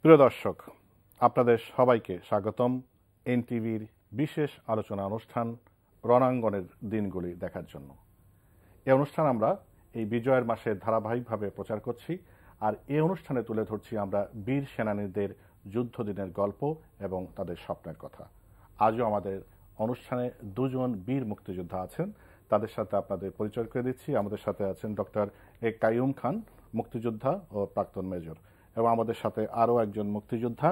প্রিয় দর্শক, আপনাদের সবাইকে স্বাগতম এনটিভির বিশেষ আলোচনা অনুষ্ঠান রণাঙ্গনের দিনগুলি দেখার জন্য। এই অনুষ্ঠান আমরা এই বিজয়ের মাসে ধারাবাহিকভাবে প্রচার করছি, আর এই অনুষ্ঠানে তুলে ধরছি আমরা বীর সেনানীদের যুদ্ধদিনের গল্প এবং তাদের স্বপ্নের কথা। আজও আমাদের অনুষ্ঠানে দুজন বীর মুক্তিযোদ্ধা আছেন, তাদের সাথে আপনাদের পরিচয় করে দিচ্ছি। আমাদের সাথে আছেন ডক্টর এ কাইয়ুম খান, মুক্তিযোদ্ধা ও প্রাক্তন মেজর, এবং আমাদের সাথে আরও একজন মুক্তিযোদ্ধা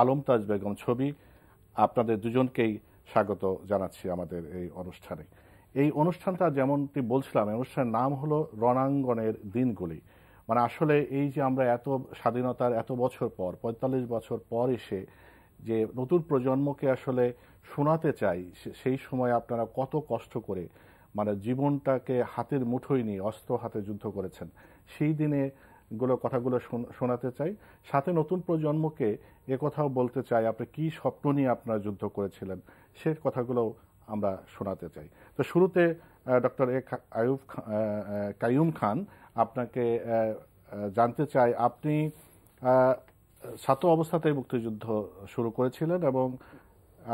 আলমতাজ বেগম ছবি। আপনাদের দুজনকেই স্বাগত জানাচ্ছি আমাদের এই অনুষ্ঠানে। এই অনুষ্ঠানটা যেমনটি বলছিলাম, এই অনুষ্ঠানের নাম হলো রণাঙ্গনের দিনগুলি। মানে আসলে এই যে আমরা এত স্বাধীনতার এত বছর পর, ৪৫ বছর পর এসে যে নতুন প্রজন্মকে আসলে শোনাতে চাই সেই সময় আপনারা কত কষ্ট করে মানে জীবনটাকে হাতের মুঠোয় নিয়ে অস্ত্র হাতে যুদ্ধ করেছেন, সেই দিনে কথাগুলো শোনাতে চাই। সাথে নতুন প্রজন্মকে কথাও বলতে চাই আপনি কি স্বপ্ন নিয়ে আপনারা যুদ্ধ করেছিলেন, সে কথাগুলো আমরা শোনাতে চাই। তো শুরুতে ডক্টর কাইয়ুম খান, আপনাকে জানতে চাই, আপনি ছাত্র অবস্থাতেই মুক্তিযুদ্ধ শুরু করেছিলেন এবং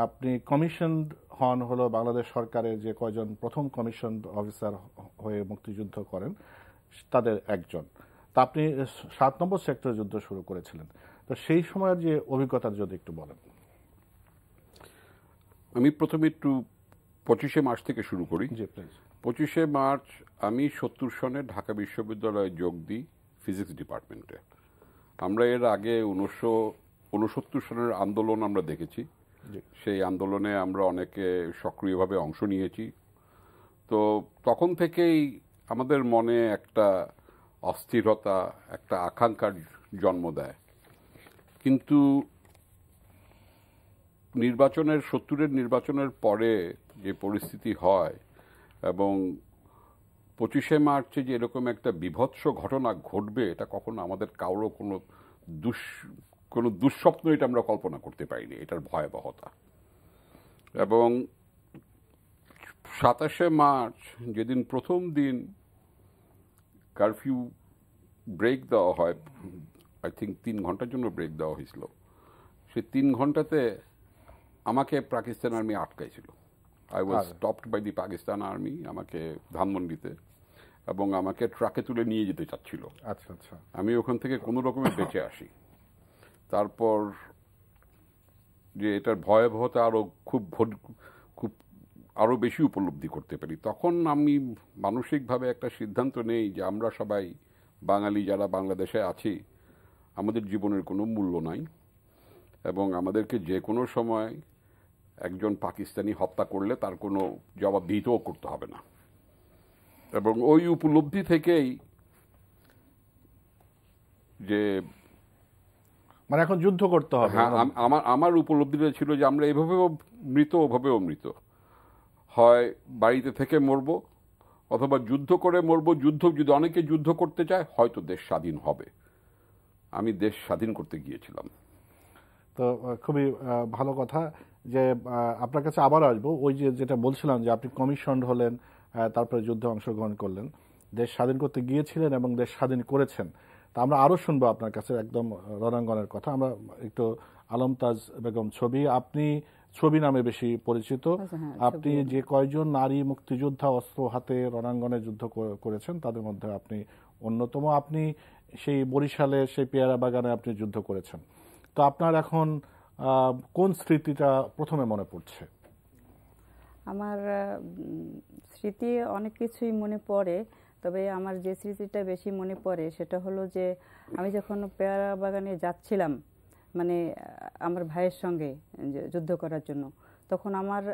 আপনি কমিশন হন হলো বাংলাদেশ সরকারের যে কয়জন প্রথম কমিশন অফিসার হয়ে মুক্তিযুদ্ধ করেন তাদের একজন। তা আপনি ৭ নম্বর সেক্টরে যুদ্ধ শুরু করেছিলেন, তো সেই সময়ের যে অভিজ্ঞতা যদি একটু বলেন। আমি প্রথমে একটু ২৫শে মার্চ থেকে শুরু করি। ২৫শে মার্চ আমি ৭০ সনে ঢাকা বিশ্ববিদ্যালয়ে যোগ দিই ফিজিক্স ডিপার্টমেন্টে। আমরা এর আগে ১৯৬৯ সনের আন্দোলন আমরা দেখেছি, সেই আন্দোলনে আমরা অনেকে সক্রিয়ভাবে অংশ নিয়েছি। তো তখন থেকেই আমাদের মনে একটা অস্থিরতা, একটা আকাঙ্ক্ষার জন্ম দেয়। কিন্তু নির্বাচনের ৭০-এর নির্বাচনের পরে যে পরিস্থিতি হয় এবং ২৫শে মার্চে যে এরকম একটা বীভৎস ঘটনা ঘটবে, এটা কখনো আমাদের কারো কোনো দুঃস্বপ্ন এটা আমরা কল্পনা করতে পারিনি, এটার ভয়াবহতা। এবং ২৭শে মার্চ যেদিন প্রথম দিন কারফিউ ব্রেক দেওয়া হয়, আই থিঙ্ক ৩ ঘন্টার জন্য ব্রেক দেওয়া হয়েছিল, সেই ৩ ঘন্টাতে আমাকে পাকিস্তান আর্মি আটকাইছিল। I was stopped by the Pakistan army, আমাকে ধানমন্ডিতে, এবং আমাকে ট্রাকে তুলে নিয়ে যেতে চাচ্ছিল। আচ্ছা আচ্ছা। আমি ওখান থেকে কোনো রকমে বেঁচে আসি। তারপর যে এটার ভয়াবহতা খুব আরও বেশি উপলব্ধি করতে পারি, তখন আমি মানসিকভাবে একটা সিদ্ধান্ত নেই যে আমরা সবাই বাঙালি যারা বাংলাদেশে আছি, আমাদের জীবনের কোনো মূল্য নাই এবং আমাদেরকে যে কোনো সময় একজন পাকিস্তানি হত্যা করলে তার কোনো জবাবদিহিতাও করতে হবে না। এবং ওই উপলব্ধি থেকেই যে মানে এখন যুদ্ধ করতে হবে, হ্যাঁ, আমার উপলব্ধিটা ছিল যে আমরা এভাবেও মৃত, ওভাবেও মৃত। হয় বাড়িতে থেকে মরব অথবা যুদ্ধ করে মরব। যুদ্ধ যদি অনেকে যুদ্ধ করতে চায়, হয়তো দেশ স্বাধীন হবে। আমি দেশ স্বাধীন করতে গিয়েছিলাম। তো খুবই ভালো কথা যে আপনার কাছে আবার আসবো। ওই যেটা বলছিলাম যে আপনি কমিশন হলেন, তারপরে যুদ্ধে অংশগ্রহণ করলেন, দেশ স্বাধীন করতে গিয়েছিলেন এবং দেশ স্বাধীন করেছেন। তা আমরা আরও শুনবো আপনার কাছে একদম রণাঙ্গনের কথা। আমরা একটু আলমতাজ বেগম ছবি, আপনি ছবি নামে বেশি পরিচিত। আপনি যে কয়জন নারী মুক্তিযোদ্ধা অস্ত্র হাতে রণাঙ্গনে যুদ্ধ করেছেন তাদের মধ্যে আপনি অন্যতম। আপনি সেই বরিশালে সেই পেয়ারা বাগানে আপনি যুদ্ধ করেছেন। তো আপনার এখন কোন স্মৃতিটা প্রথমে মনে পড়ছে? আমার স্মৃতি অনেক কিছুই মনে পড়ে, তবে আমার যে স্মৃতিটা বেশি মনে পড়ে সেটা হলো যে আমি যখন পেয়ারা বাগানে যাচ্ছিলাম, মানে আমার ভাইয়ের সঙ্গে যুদ্ধ করার জন্য, তখন আমার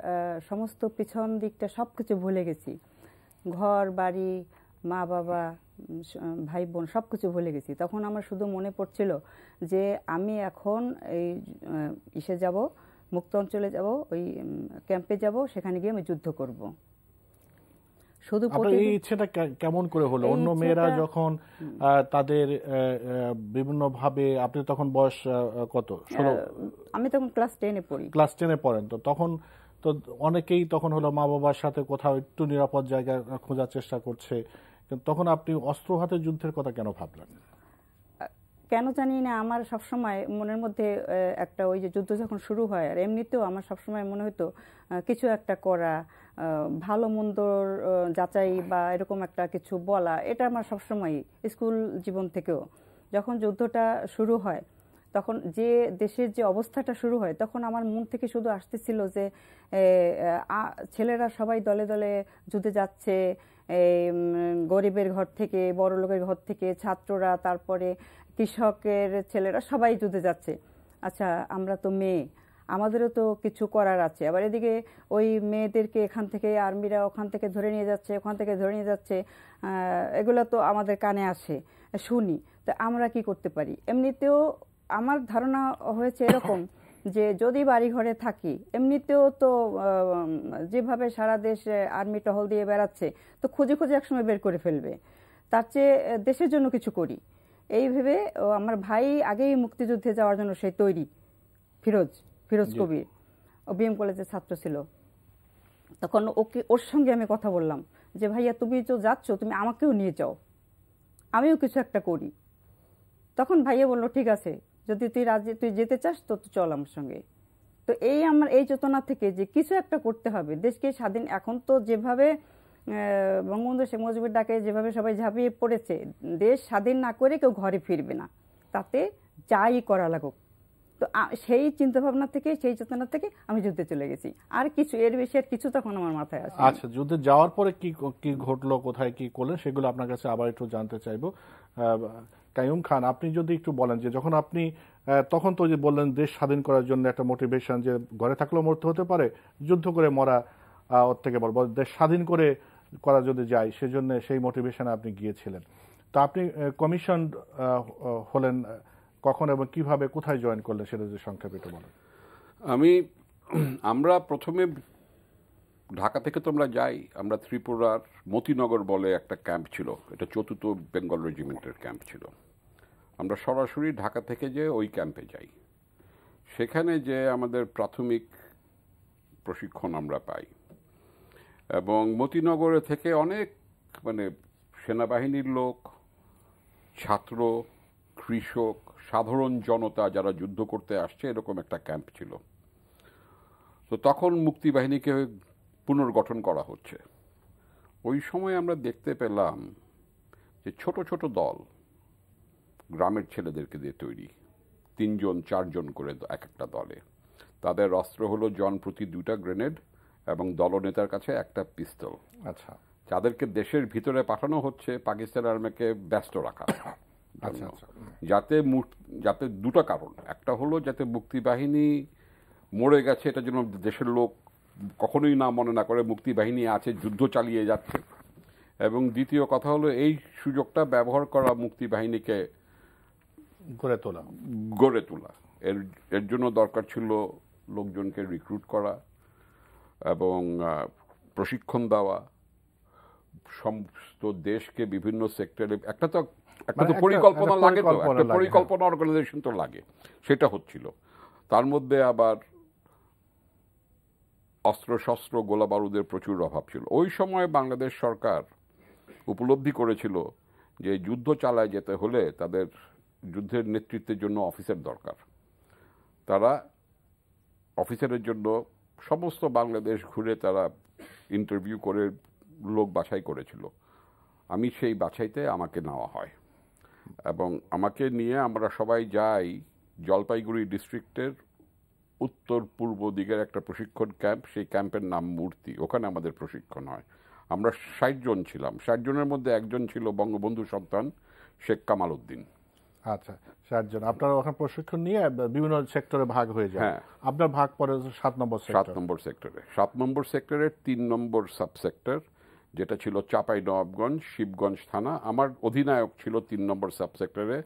সমস্ত পিছন দিকটা সব কিছু ভুলে গেছি। ঘর বাড়ি, মা বাবা, ভাই বোন সব কিছু ভুলে গেছি। তখন আমার শুধু মনে পড়ছিল যে আমি এখন এই ইসে যাব, মুক্ত অঞ্চলে যাব, ওই ক্যাম্পে যাব, সেখানে গিয়ে আমি যুদ্ধ করব। শুধু এই ইচ্ছেটা কেমন করে হলো? অন্য মেয়েরা যখন তাদের বিভিন্ন ভাবে, আপনি তখন বয়স কত? 16? আমি তখন ক্লাস 10-এ পড়ি। ক্লাস 10-এ পড়েন। তো তখন তো অনেকেই তখন হলো মা বাবার সাথে কোথাও একটু নিরাপদ জায়গা খোঁজার চেষ্টা করছে, কিন্তু তখন আপনি অস্ত্র হাতে যুদ্ধের কথা কেন ভাবলেন? কেন জানি না আমার সবসময় মনের মধ্যে একটা ওই যে যুদ্ধ যখন শুরু হয়, আর এমনিতেও আমার সবসময় মনে হতো কিছু একটা করা, ভালো মন্দর যাচাই বা এরকম একটা কিছু বলা, এটা আমার সবসময় স্কুল জীবন থেকেও। যখন যুদ্ধটা শুরু হয়, তখন যে দেশের যে অবস্থাটা শুরু হয়, তখন আমার মন থেকে শুধু আসতেছিল যে ছেলেরা সবাই দলে দলে যুদ্ধে যাচ্ছে, গরিবের ঘর থেকে, বড় লোকের ঘর থেকে, ছাত্ররা, তারপরে কৃষকের ছেলেরা সবাই যুদ্ধে যাচ্ছে। আচ্ছা, আমরা তো মেয়ে, আমাদেরও তো কিছু করার আছে। আবার এদিকে ওই মেয়েদেরকে এখান থেকে আর্মিরা ওখান থেকে ধরে নিয়ে যাচ্ছে, ওখান থেকে ধরে নিয়ে যাচ্ছে, এগুলো তো আমাদের কানে আসে, শুনি। তো আমরা কি করতে পারি? এমনিতেও আমার ধারণা হয়েছে এরকম যে যদি বাড়ি ঘরে থাকি, এমনিতেও তো যেভাবে সারা দেশ আর্মি টহল দিয়ে বেড়াচ্ছে, তো খুঁজে খুঁজে একসময় বের করে ফেলবে। তার চেয়ে দেশের জন্য কিছু করি, এই ভেবে আমার ভাই আগেই মুক্তিযুদ্ধে যাওয়ার জন্য সে তৈরি। ফিরোজ কবির, ও বিএম কলেজের ছাত্র ছিল। তখন ওর সঙ্গে আমি কথা বললাম যে ভাইয়া, তুমি তো যাচ্ছ, তুমি আমাকেও নিয়ে যাও, আমিও কিছু একটা করি। তখন ভাইয়া বললো, ঠিক আছে, যদি তুই যেতে চাস তো চল আমার সঙ্গে। তো আমার এই চেতনা থেকে যে কিছু একটা করতে হবে, দেশকে স্বাধীন, এখন তো যেভাবে বঙ্গবন্ধু শেখ মুজিবুর ডাকে যেভাবে সবাই ঝাঁপিয়ে পড়েছে, দেশ স্বাধীন না করে কেউ ঘরে ফিরবে না, তাতে যাই করা লাগুক। তো সেই চিন্তাভাবনা থেকে, সেই চেতনা থেকে আমি যুদ্ধে চলে গেছি। আর কিছু এর বেশি আর কিছু তখন আমার মাথায় আসে। আচ্ছা, যুদ্ধে যাওয়ার পরে কি কি ঘটলো, কোথায় কি করলেন, সেগুলো আপনার কাছে আবার একটু জানতে চাইবো। কাইয়ুম খান, আপনি যদি একটু বলেন যে যখন আপনি তখন তো যে বললেন দেশ স্বাধীন করার জন্য একটা মোটিভেশন, যে ঘরে থাকলেও মরতে হতে পারে, যুদ্ধ করে মরা ওর থেকে বলবো, দেশ স্বাধীন করা যদি যায়, সেজন্য সেই মোটিভেশনে আপনি গিয়েছিলেন। তো আপনি কমিশন হলেন কখন এবং কিভাবে, কোথায় জয়েন করলেন, সেটা যদি সংক্ষেপে একটু বলেন। আমরা প্রথমে ঢাকা থেকে তো আমরা যাই, আমরা ত্রিপুরার মতিনগর বলে একটা ক্যাম্প ছিল, এটা ৪র্থ বেঙ্গল রেজিমেন্টের ক্যাম্প ছিল। আমরা সরাসরি ঢাকা থেকে যে ওই ক্যাম্পে যাই, সেখানে যে আমাদের প্রাথমিক প্রশিক্ষণ আমরা পাই। এবং মতিনগরে থেকে অনেক সেনাবাহিনীর লোক, ছাত্র, কৃষক, সাধারণ জনতা যারা যুদ্ধ করতে আসছে, এরকম একটা ক্যাম্প ছিল। তো তখন মুক্তিবাহিনীকে পুনর্গঠন করা হচ্ছে। ওই সময় আমরা দেখতে পেলাম যে ছোট ছোট দল, গ্রামের ছেলেদেরকে দিয়ে তৈরি, 3 জন 4 জন করে এক একটা দলে। তাদের অস্ত্র হলো জন প্রতি 2টা গ্রেনেড এবং দলনেতার কাছে একটা পিস্তল। আচ্ছা, যাদেরকে দেশের ভিতরে পাঠানো হচ্ছে পাকিস্তান আর্মিকে ব্যস্ত রাখা, যাতে 2টা কারণ। একটা হলো যাতে মুক্তিবাহিনী মরে গেছে এটা যেন দেশের লোক কখনোই না মনে না করে, মুক্তিবাহিনী আছে, যুদ্ধ চালিয়ে যাচ্ছে। এবং দ্বিতীয় কথা হলো এই সুযোগটা ব্যবহার করা, মুক্তিবাহিনীকে গড়ে তোলা। এর জন্য দরকার ছিল লোকজনকে রিক্রুট করা এবং প্রশিক্ষণ দেওয়া, সমস্ত দেশকে বিভিন্ন সেক্টরে একটা তো পরিকল্পনা লাগে, তো একটা পরিকল্পনা অর্গানাইজেশন তো লাগে, সেটা হচ্ছিল। তার মধ্যে আবার অস্ত্রশস্ত্র, গোলা বারুদের প্রচুর অভাব ছিল। ওই সময় বাংলাদেশ সরকার উপলব্ধি করেছিল যে যুদ্ধ চালায় যেতে হলে তাদের যুদ্ধের নেতৃত্বের জন্য অফিসার দরকার। তারা অফিসারের জন্য সমস্ত বাংলাদেশ ঘুরে তারা ইন্টারভিউ করে লোক বাছাই করেছিল। আমি সেই বাছাইতে আমাকে নেওয়া হয় এবং আমাকে নিয়ে আমরা সবাই যাই জলপাইগুড়ি ডিস্ট্রিক্টের উত্তর পূর্ব দিকের একটা প্রশিক্ষণ ক্যাম্প, সেই ক্যাম্পের নাম মূর্তি। ওখানে আমাদের প্রশিক্ষণ হয়। আমরা 60 জন ছিলাম। 60 জনের মধ্যে একজন ছিল বঙ্গবন্ধু সন্তান শেখ কামাল উদ্দিন। আচ্ছা, 60 জন আপনারা ওখানে প্রশিক্ষণ নিয়ে বিভিন্ন সেক্টরে ভাগ হয়ে যায়। হ্যাঁ, আপনার ভাগ পড়ে 7 নম্বর সেক্টরে। 7 নম্বর সেক্টরের 3 নম্বর সাবসেক্টর, যেটা ছিল চাঁপাইনবাবগঞ্জ শিবগঞ্জ থানা। আমার অধিনায়ক ছিল 3 নম্বর সাবসেক্টরে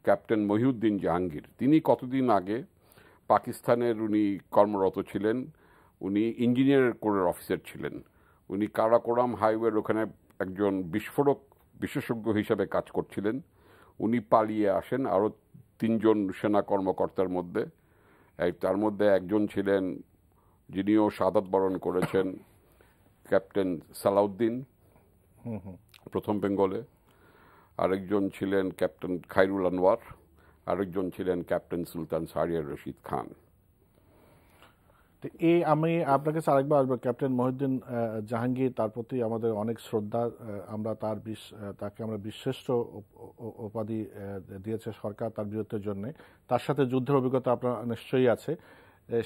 ক্যাপ্টেন মহিউদ্দিন জাহাঙ্গীর। তিনি কতদিন আগে পাকিস্তানের উনি কর্মরত ছিলেন, উনি ইঞ্জিনিয়ার কোরের অফিসার ছিলেন। উনি কারাকোরাম হাইওয়ের ওখানে একজন বিস্ফোরক বিশেষজ্ঞ হিসাবে কাজ করছিলেন। উনি পালিয়ে আসেন আরও 3 জন সেনা কর্মকর্তার মধ্যে। তার মধ্যে একজন ছিলেন যিনিও শাহাদাত বরণ করেছেন, ক্যাপ্টেন সালাউদ্দিন প্রথম বেঙ্গলে। আরেকজন ছিলেন ক্যাপ্টেন খায়রুল আনোয়ার আরেকজন ছিলেন ক্যাপ্টেন সুলতান শাহরিয়ার রশিদ খান। তো আমি আপনার কাছে আরেকবার আসবো, ক্যাপ্টেন মহিউদ্দিন জাহাঙ্গীর, তার প্রতি আমাদের অনেক শ্রদ্ধা। আমরা তাকে আমরা বীরশ্রেষ্ঠ উপাধি দিয়েছে সরকার তার বীরত্বের জন্য। তার সাথে যুদ্ধের অভিজ্ঞতা আপনার নিশ্চয়ই আছে,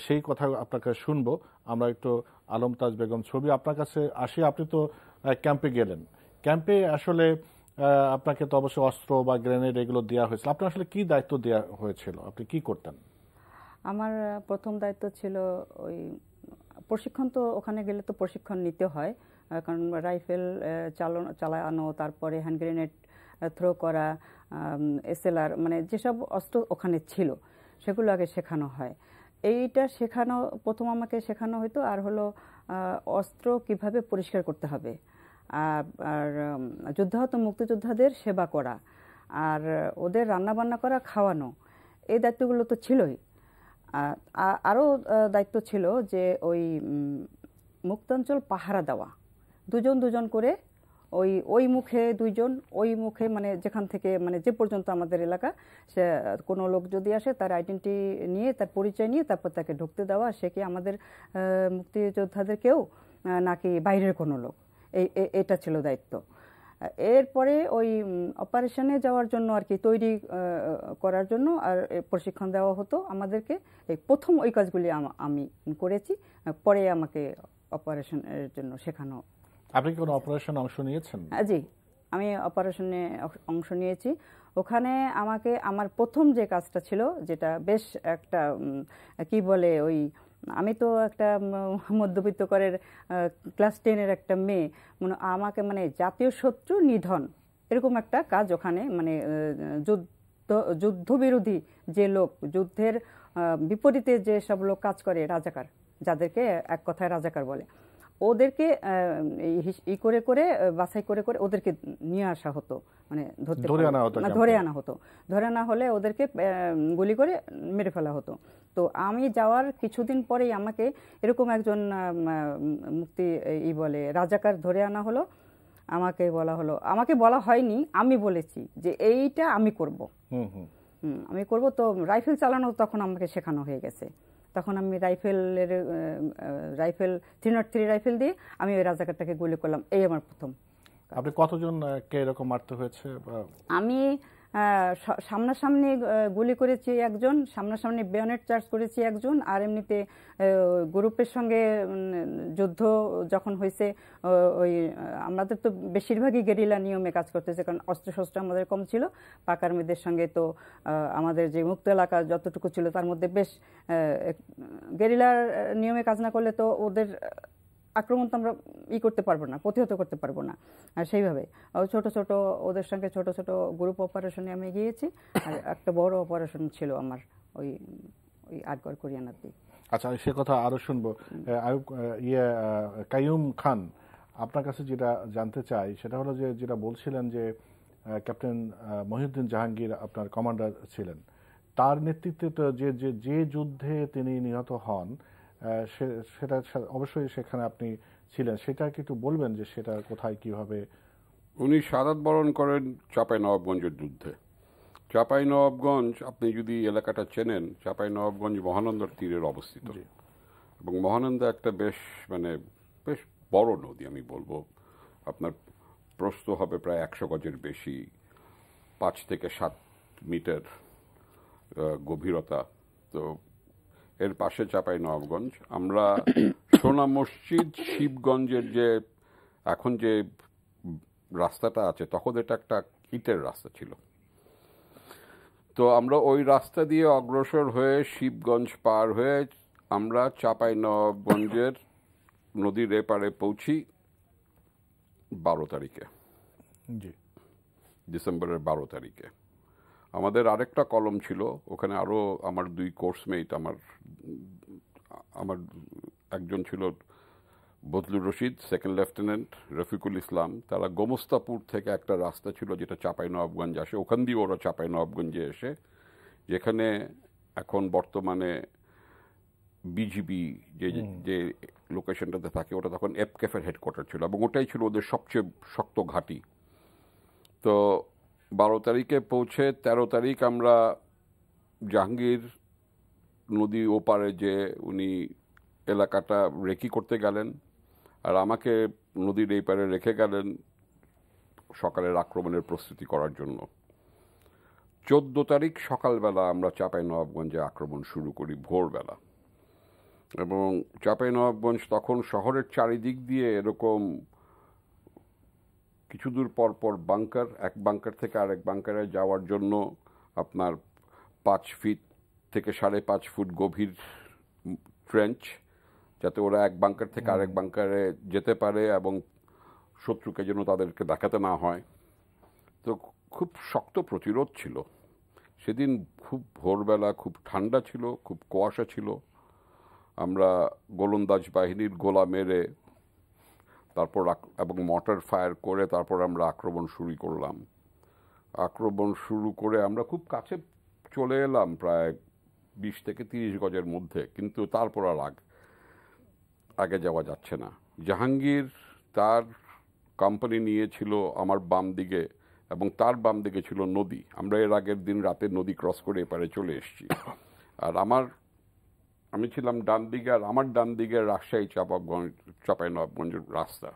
সেই কথা আপনার কাছে শুনবো। আমরা একটু আলমতাজ বেগম ছবি আপনার কাছে আসি। আপনি তো ক্যাম্পে গেলেন, ক্যাম্পে আসলে আপনাকে তো অবশ্যই অস্ত্র বা গ্রেনেড এগুলো দেওয়া হয়েছিল। আপনার আসলে কি দায়িত্ব দেওয়া হয়েছিল, আপনি কি করতেন? আমার প্রথম দায়িত্ব ছিল ওই প্রশিক্ষণ, তো ওখানে গেলে তো প্রশিক্ষণ নিতে হয়, কারণ রাইফেল চালানো, তারপরে হ্যান্ড গ্রেনেড থ্রো করা, এসএলআর, মানে যেসব অস্ত্র ওখানে ছিল সেগুলো আগে শেখানো হয়। এইটা প্রথম আমাকে শেখানো হতো। আর হলো অস্ত্র কিভাবে পরিষ্কার করতে হবে, আর যুদ্ধাহত মুক্তিযোদ্ধাদের সেবা করা, আর ওদের রান্নাবান্না করা, খাওয়ানো, এই দায়িত্বগুলো তো ছিলই। আরও দায়িত্ব ছিল যে ওই মুক্তাঞ্চল পাহারা দেওয়া, দুজন করে, ওই মুখে দুইজন, ওই মুখে, মানে যেখান থেকে মানে যে পর্যন্ত আমাদের এলাকা, সে কোনো লোক যদি আসে তার আইডেন্টি নিয়ে, তার পরিচয় নিয়ে তারপর তাকে ঢুকতে দেওয়া। সে কি আমাদের মুক্তিযোদ্ধাদের কেউ নাকি বাইরের কোনো লোক, এটা ছিল দায়িত্ব। এরপরে ওই অপারেশনে যাওয়ার জন্য আর কি তৈরি করার জন্য আর প্রশিক্ষণ দেওয়া হতো আমাদেরকে। এই প্রথম ওই কাজগুলি আমি করেছি, পরে আমাকে অপারেশনের জন্য শেখানো। আপনি কি কোনো অপারেশনে অংশ নিয়েছেন? জি, আমি অপারেশনে অংশ নিয়েছি। ওখানে আমাকে আমার প্রথম যে কাজটা ছিল, যেটা বেশ একটা কি বলে, ওই আমি তো একটা মধ্যবিত্ত করের ক্লাস 10-এর একটা মেয়ে, আমাকে মানে জাতীয় শত্রু নিধন এরকম একটা কাজ ওখানে, মানে যুদ্ধবিরোধী যে লোক, যুদ্ধের বিপরীতে যে সব লোক কাজ করে, রাজাকার, যাদেরকে এক কথায় রাজাকার বলে, ওদেরকে করে বাছাই করে ওদেরকে নিয়ে আসা হতো, মানে ধরে আনা হতো। ধরে আনা হলে ওদেরকে গুলি করে মেরে ফেলা হতো। তো আমি যাওয়ার কিছুদিন পরেই আমাকে এরকম একজন রাজাকার ধরে আনা হলো। আমাকে বলা হয়নি, আমি বলেছি যে এইটা আমি করব। তো রাইফেল চালানো তখন আমাকে শেখানো হয়ে গেছে। তখন আমি রাইফেল 303 রাইফেল দিয়ে আমি ওই রাজাকারটাকে গুলি করলাম। এই আমার প্রথম। আপনি কতজন কে এরকম মারতে হয়েছে? আমি সামনাসামনি গুলি করেছি একজন, সামনাসামনি বেয়নেট চার্জ করেছি একজন, আর এমনিতে গ্রুপের সঙ্গে যুদ্ধ যখন হয়েছে, ওই আমাদের তো বেশিরভাগই গেরিলা নিয়মে কাজ করতেছে, কারণ অস্ত্রশস্ত্র আমাদের কম ছিল। পাক আর্মিদের সঙ্গে তো আমাদের যে মুক্ত এলাকা যতটুকু ছিল তার মধ্যে বেশ গেরিলার নিয়মে কাজ না করলে তো ওদের আক্রমণ তো আমরা করতে পারবো না, প্রতিহত করতে পারবো না। আর সেইভাবে ছোট ওদের সঙ্গে ছোট গ্রুপ অপারেশনে আমি গিয়েছি। আর একটা বড় অপারেশন ছিল আমার ওই আটগড় কোরিয়ানাতে। আচ্ছা, সে কথা আরো শুনবো। কাইয়ুম খান, আপনার কাছে যেটা জানতে চাই সেটা হলো যে যেটা বলছিলেন যে ক্যাপ্টেন মহিউদ্দিন জাহাঙ্গীর আপনার কমান্ডার ছিলেন, তার নেতৃত্বে তো যে যুদ্ধে তিনি নিহত হন, সেটা অবশ্যই সেখানে আপনি ছিলেন। সেটা কি একটু বলবেন যে সেটা কোথায়, কিভাবে? উনি শাহাদাত বরণ করেন চাঁপাইনবাবগঞ্জের যুদ্ধে। চাঁপাইনবাবগঞ্জ, আপনি যদি এলাকাটা চেনেন, চাঁপাইনবাবগঞ্জ মহানন্দার তীরের অবস্থিত, এবং মহানন্দা একটা বেশ বড় নদী। আমি বলবো আপনার প্রস্থ হবে প্রায় 100 গজের বেশি, 5 থেকে 7 মিটার গভীরতা। তো এর পাশে চাঁপাইনবাবগঞ্জ। আমরা সোনা মসজিদ শিবগঞ্জের যে এখন যে রাস্তাটা আছে, তখন এটা একটা ইটের রাস্তা ছিল। তো আমরা ওই রাস্তা দিয়ে অগ্রসর হয়ে শিবগঞ্জ পার হয়ে আমরা চাঁপাইনবাবগঞ্জের নদীর এপারে পৌঁছি 12 তারিখে, ডিসেম্বরের 12 তারিখে। আমাদের আরেকটা কলম ছিল ওখানে, আরও আমার 2 কোর্সমেট, আমার একজন ছিল বদলুর রশিদ, সেকেন্ড লেফটেন্যান্ট রফিকুল ইসলাম। তারা গোমস্তাপুর থেকে একটা রাস্তা ছিল যেটা চাঁপাইনবাবগঞ্জ আসে, ওখান দিয়ে ওরা চাঁপাইনবাবগঞ্জে এসে, যেখানে এখন বর্তমানে বিজিবি যে লোকেশনটাতে থাকে, ওটা তখন এফকেফের হেডকোয়ার্টার ছিল, এবং ওটাই ছিল ওদের সবচেয়ে শক্ত ঘাঁটি। তো 12 তারিখে পৌঁছে 13 তারিখ আমরা জাহাঙ্গীর নদী ওপারে যে উনি এলাকাটা রেকি করতে গেলেন, আর আমাকে নদীর এই পারে রেখে গেলেন সকালের আক্রমণের প্রস্তুতি করার জন্য। 14 তারিখ সকালবেলা আমরা চাঁপাইনবাবগঞ্জে আক্রমণ শুরু করি ভোরবেলা, এবং চাঁপাইনবাবগঞ্জ তখন শহরের চারিদিক দিয়ে এরকম কিছু দূর পর পর বাংকার, এক বাংকার থেকে আরেক বাংকারে যাওয়ার জন্য আপনার 5 ফিট থেকে 5.5 ফুট গভীর ট্রেঞ্চ, যাতে ওরা এক বাংকার থেকে আরেক বাংকারে যেতে পারে এবং শত্রুকে যেন তাদেরকে দেখাতে না হয়। তো খুব শক্ত প্রতিরোধ ছিল সেদিন। খুব ভোরবেলা, খুব ঠান্ডা ছিল, খুব কুয়াশা ছিল। আমরা গোলন্দাজ বাহিনীর গোলা মেরে তারপর এবং মর্টার ফায়ার করে তারপর আমরা আক্রমণ শুরু করলাম। আক্রমণ শুরু করে আমরা খুব কাছে চলে এলাম, প্রায় 20 থেকে 30 গজের মধ্যে, কিন্তু তারপর আর আগে যাওয়া যাচ্ছে না। জাহাঙ্গীর তার কোম্পানি নিয়েছিল আমার বাম দিকে, এবং তার বাম দিকে ছিল নদী। আমরা এর আগের দিন রাতে নদী ক্রস করে এপারে চলে এসেছি। আর আমি ছিলাম ডান দিকে, আর আমার ডান দিকে রাজশাহী চাঁপাইনবাবগঞ্জের রাস্তা।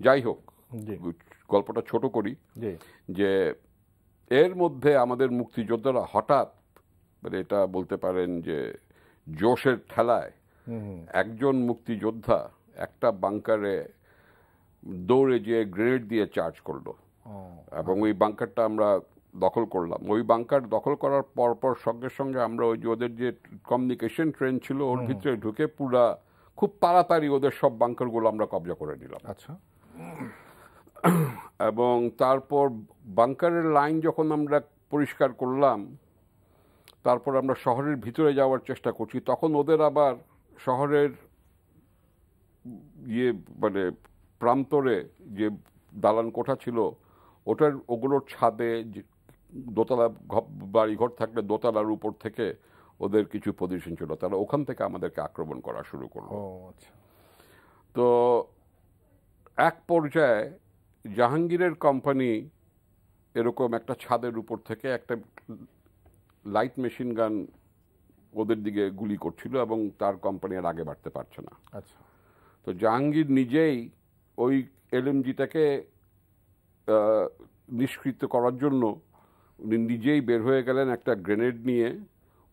যাই হোক, গল্পটা ছোট করি যে এর মধ্যে আমাদের মুক্তিযোদ্ধারা হঠাৎ, মানে এটা বলতে পারেন যে জোশের ঠেলায়, একজন মুক্তিযোদ্ধা একটা বাংকারে দৌড়ে যেয়ে গ্রেনেড দিয়ে চার্জ করলো, এবং ওই বাংকারটা আমরা দখল করলাম। ওই বাংকার দখল করার পরপর সঙ্গে সঙ্গে আমরা ওই যে ওদের যে কমিউনিকেশন ট্রেন ছিল ওর ভিতরে ঢুকে পুরা খুব তাড়াতাড়ি ওদের সব বাংকারগুলো আমরা কবজা করে নিলাম। আচ্ছা। এবং তারপর বাংকারের লাইন যখন আমরা পরিষ্কার করলাম, তারপর আমরা শহরের ভিতরে যাওয়ার চেষ্টা করছি। তখন ওদের আবার শহরের মানে প্রান্তরে যে দালান কোঠা ছিল ওগুলোর ছাদে দোতলা বাড়িঘর থাকলে দোতলার উপর থেকে ওদের কিছু পজিশন ছিল, তারা ওখান থেকে আমাদেরকে আক্রমণ করা শুরু করলো। তো এক পর্যায়ে জাহাঙ্গীরের কোম্পানি এরকম একটা ছাদের উপর থেকে একটা লাইট মেশিন গান ওদের দিকে গুলি করছিল, এবং তার কোম্পানি আর আগে বাড়তে পারছে না। আচ্ছা। তো জাহাঙ্গীর নিজেই ওই এলএমজিটাকে নিষ্কৃত করার জন্য উনি নিজেই বের হয়ে গেলেন একটা গ্রেনেড নিয়ে।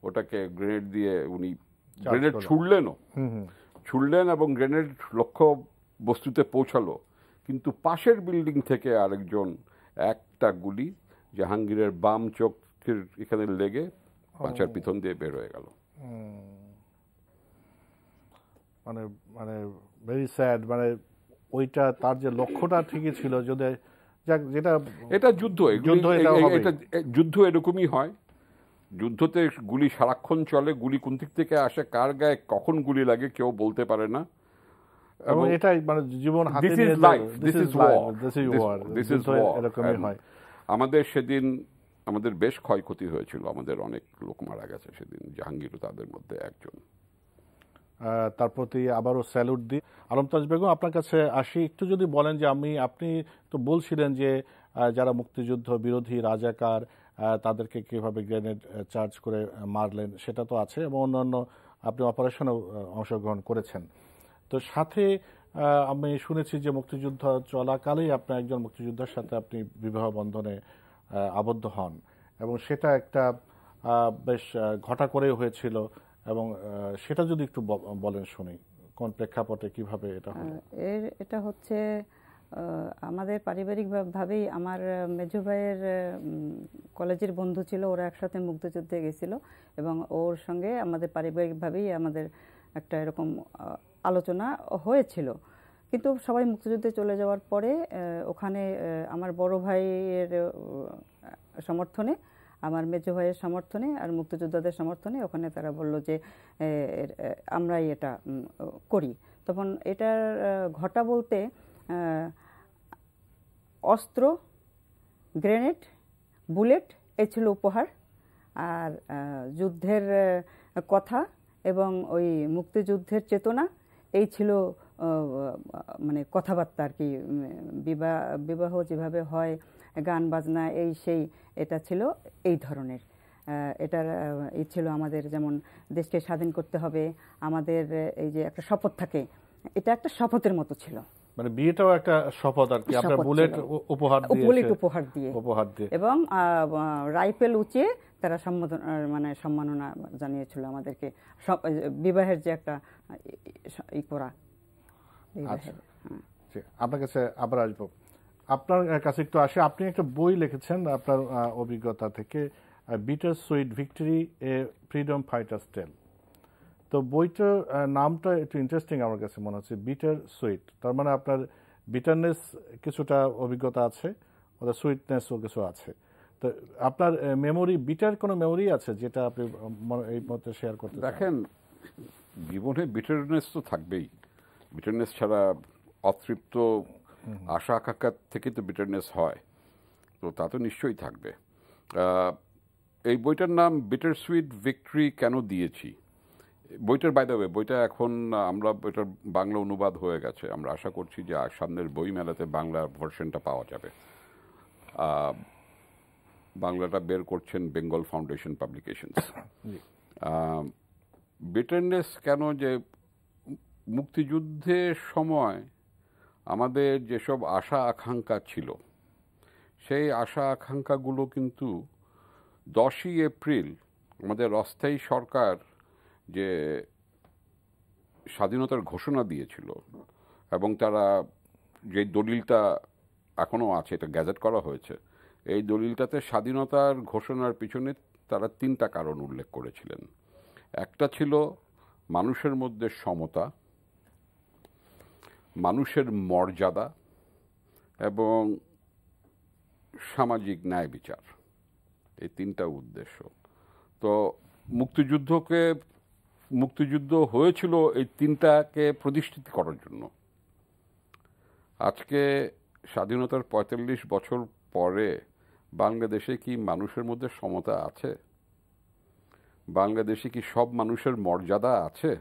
ওটাকে গ্রেনেড দিয়ে উনি গ্রেনেড ছুড়লেন এবং গ্রেনেড লক্ষ্য বস্তুতে পৌঁছালো, কিন্তু পাশের বিল্ডিং থেকে আরেকজন একটা গুলি জাহাঙ্গীরের বাম চোখের এখানে লেগে পাঁচার পিছন দিয়ে বের হয়ে গেল। মানে মানে ভেরি স্যাড। মানে ওইটা তার যে লক্ষ্যটা ঠিকই ছিল, যদি যেটা এটা যুদ্ধ এরকমই হয়। যুদ্ধতে গুলি সারাক্ষণ চলে, গুলি কোন দিক থেকে আসে, কার গায়ে কখন গুলি লাগে কেউ বলতে পারে না। এবং এটাই মানে জীবন হাতে নিয়ে এরকমই হয়। আমাদের সেদিন আমাদের বেশ ক্ষয়ক্ষতি হয়েছিল, আমাদের অনেক লোক মারা গেছে সেদিন, জাহাঙ্গীরও তাদের মধ্যে একজন। তার প্রতি আবারও স্যালুট দিই। আলমতাজ বেগম, আপনার কাছে আসি, একটু যদি বলেন যে আপনি তো বলছিলেন যে যারা মুক্তিযুদ্ধ বিরোধী রাজাকার তাদেরকে কিভাবে গ্রেনেড চার্জ করে মারলেন, সেটা তো আছে, এবং অন্যান্য আপনি অপারেশনে অংশগ্রহণ করেছেন। তো সাথে আমি শুনেছি যে মুক্তিযুদ্ধ চলাকালেই আপনার একজন মুক্তিযোদ্ধার সাথে আপনি বিবাহ বন্ধনে আবদ্ধ হন, এবং সেটা একটা বেশ ঘটা করে হয়েছিল, এবং সেটা যদি একটু বলেন শুনি, কোন প্রেক্ষাপটে কিভাবে এটা হলো? এটা হচ্ছে আমাদের পারিবারিকভাবেই আমার মেজো ভাইয়ের কলেজের বন্ধু ছিল, ওরা একসাথে মুক্তিযুদ্ধে গেছিল, এবং ওর সঙ্গে আমাদের পারিবারিকভাবেই আমাদের একটা এরকম আলোচনা হয়েছিল। কিন্তু সবাই মুক্তিযুদ্ধে চলে যাওয়ার পরে ওখানে আমার বড় ভাইয়ের সমর্থনে, আমার মেজো ভাইয়ের সমর্থনে আর মুক্তিযোদ্ধাদের সমর্থনে ওখানে তারা বলল যে আমরাই এটা করি। তখন এটার ঘটা বলতে অস্ত্র, গ্রেনেড, বুলেট এই ছিল উপহার, আর যুদ্ধের কথা এবং ওই মুক্তিযুদ্ধের চেতনা এই ছিল মানে কথাবার্তা আর কি। বিবাহ যেভাবে হয়, গান বাজনা এই সেই, এটা ছিল এই ধরনের। এটার ছিল আমাদের যেমন দেশকে স্বাধীন করতে হবে, আমাদের এই যে একটা শপথ থাকে, এটা একটা শপথের মতো ছিল। মানে বিয়েটাও একটা শপথ আর কি, আপনার বুলেট উপহার দিয়ে এবং রাইফেল উঁচিয়ে তারা সম্মাননা জানিয়েছিল আমাদেরকে, বিবাহের যে একটা করা। আপনার কাছে আবার আসবো, আপনার কাছে একটু আসে। আপনি একটা বই লিখেছেন আপনার অভিজ্ঞতা থেকে, bitter sweet victory, a freedom fighters tale. তো বইটার নামটা একটু ইন্টারেস্টিং আমার কাছে মনে হচ্ছে, বিটার সুইট। তার মানে আপনার বিটারনেস কিছুটা অভিজ্ঞতা আছে, ওদের সুইটনেসও কিছু আছে। তো আপনার মেমোরি, বিটার কোনো মেমোরি আছে যেটা আপনি এই মধ্যে শেয়ার করতে? দেখেন, জীবনে বিটারনেস তো থাকবেই। বিটারনেস ছাড়া অতৃপ্ত আশা আকাঙ্ক্ষা থেকে তো বিটারনেস হয়, তো তা তো নিশ্চয়ই থাকবে। এই বইটার নাম বিটার সুইট ভিক্টরি কেন দিয়েছি, বইটার বাই দ্য ওয়ে বইটা এখন আমরা এটার বাংলা অনুবাদ হয়ে গেছে। আমরা আশা করছি যে সামনের বই মেলাতে বাংলা ভার্সনটা পাওয়া যাবে। বাংলাটা বের করছেন বেঙ্গল ফাউন্ডেশন পাবলিকেশনস। বিটারনেস কেন, যে মুক্তিযুদ্ধের সময় আমাদের যেসব আশা আকাঙ্ক্ষা ছিল, সেই আশা আকাঙ্ক্ষাগুলো কিন্তু 10ই এপ্রিল আমাদের অস্থায়ী সরকার যে স্বাধীনতার ঘোষণা দিয়েছিল, এবং তারা যে দলিলটা এখনও আছে, এটা গ্যাজেট করা হয়েছে, এই দলিলটাতে স্বাধীনতার ঘোষণার পিছনে তারা 3টা কারণ উল্লেখ করেছিলেন। একটা ছিল মানুষের মধ্যে সমতা, মানুষের মর্যাদা এবং সামাজিক ন্যায় বিচার, এই 3টা উদ্দেশ্য। তো মুক্তিযুদ্ধ হয়েছিল এই 3টাকে প্রতিষ্ঠিত করার জন্য। আজকে স্বাধীনতার 45 বছর পরে বাংলাদেশে কি মানুষের মধ্যে সমতা আছে? বাংলাদেশে কি সব মানুষের মর্যাদা আছে?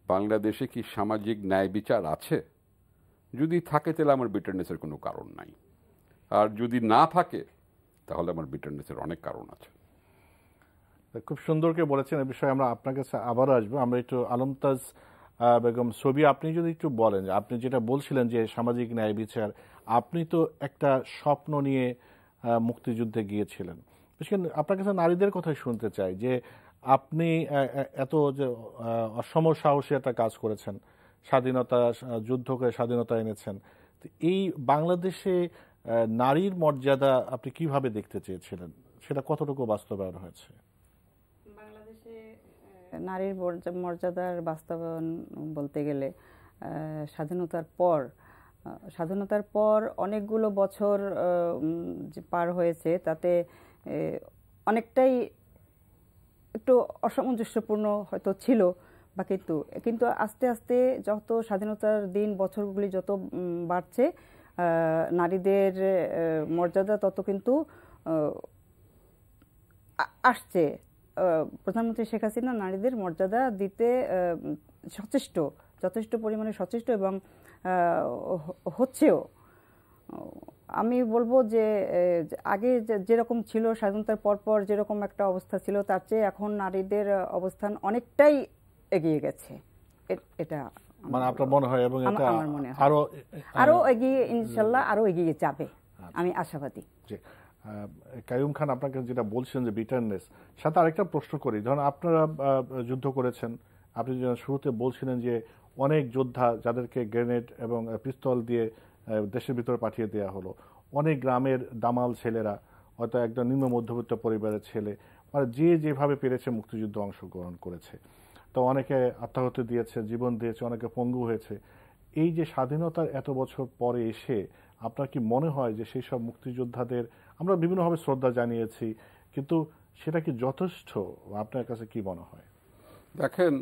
বাংলাদেশে কি সামাজিক ন্যায় বিচার আছে? যদি থাকে তাহলে আমার বিটারনেসের কোনো কারণ নাই, আর যদি না থাকে তাহলে আমার বিটারনেসের অনেক কারণ আছে। খুব সুন্দর করে বলেছেন। এই বিষয়ে আমরা আপনার কাছে আবারও আসবো। আমরা একটু আলমতাজ বেগম ছবি, আপনি যদি একটু বলেন, আপনি যেটা বলছিলেন যে সামাজিক ন্যায় বিচার, আপনি তো একটা স্বপ্ন নিয়ে মুক্তিযুদ্ধে গিয়েছিলেন। আপনার কাছে নারীদের কথাই শুনতে চাই যে আপনি এত যে অসম সাহসী একটা কাজ করেছেন, স্বাধীনতা যুদ্ধ করে স্বাধীনতা এনেছেন। এই বাংলাদেশে নারীর মর্যাদা আপনি কিভাবে দেখতে চেয়েছিলেন, সেটা কতটুকু বাস্তবায়ন হয়েছে? বাংলাদেশে নারীর মর্যাদার বাস্তবায়ন বলতে গেলে স্বাধীনতার পর অনেকগুলো বছর পার হয়েছে, তাতে অনেকটাই একটু অসামঞ্জস্যপূর্ণ হয়তো ছিল বা কিন্তু আস্তে আস্তে যত স্বাধীনতার দিন বছরগুলি যত বাড়ছে, নারীদের মর্যাদা তত কিন্তু আসছে। প্রধানমন্ত্রী শেখ হাসিনা নারীদের মর্যাদা দিতে যথেষ্ট পরিমাণে সচেষ্ট এবং হচ্ছেও। আমি বলবো যে আগে যেরকম ছিল, স্বাধীনতার পর যেরকম একটা অবস্থা ছিল, তার চেয়ে এখন নারীদের অবস্থান অনেকটাই এগিয়ে গেছে। এটা মানে আপনার মনে হয়? এবং এটা আমার মনে হয় আরো এগিয়ে, ইনশাল্লাহ আরো এগিয়ে যাবে, আমি আশাবাদী। কাইয়ুম খান, আপনাকে যেটা বলছেন যে বিটারনেস, সাথে আরেকটা প্রশ্ন করি। ধরুন আপনারা যুদ্ধ করেছেন, আপনি শুরুতে বলছিলেন যে অনেক যোদ্ধা যাদেরকে গ্রেনেড এবং পিস্তল দিয়ে দেশের ভিতরে পাঠিয়ে দেওয়া হলো, অনেক গ্রামের দামাল ছেলেরা, হয়তো একদম নিম্ন মধ্যবিত্ত পরিবারের ছেলে, মানে যে যেভাবে পেরেছে মুক্তিযুদ্ধে অংশগ্রহণ করেছে। তো অনেকে আত্মহত্যা দিয়েছে, জীবন দিয়েছে, অনেকে পঙ্গু হয়েছে। এই যে স্বাধীনতার এত বছর পরে এসে আপনার কি মনে হয় যে সেই সব মুক্তিযোদ্ধাদের আমরা বিভিন্নভাবে শ্রদ্ধা জানিয়েছি, কিন্তু সেটা কি যথেষ্ট? আপনার কাছে কি মনে হয়? দেখেন,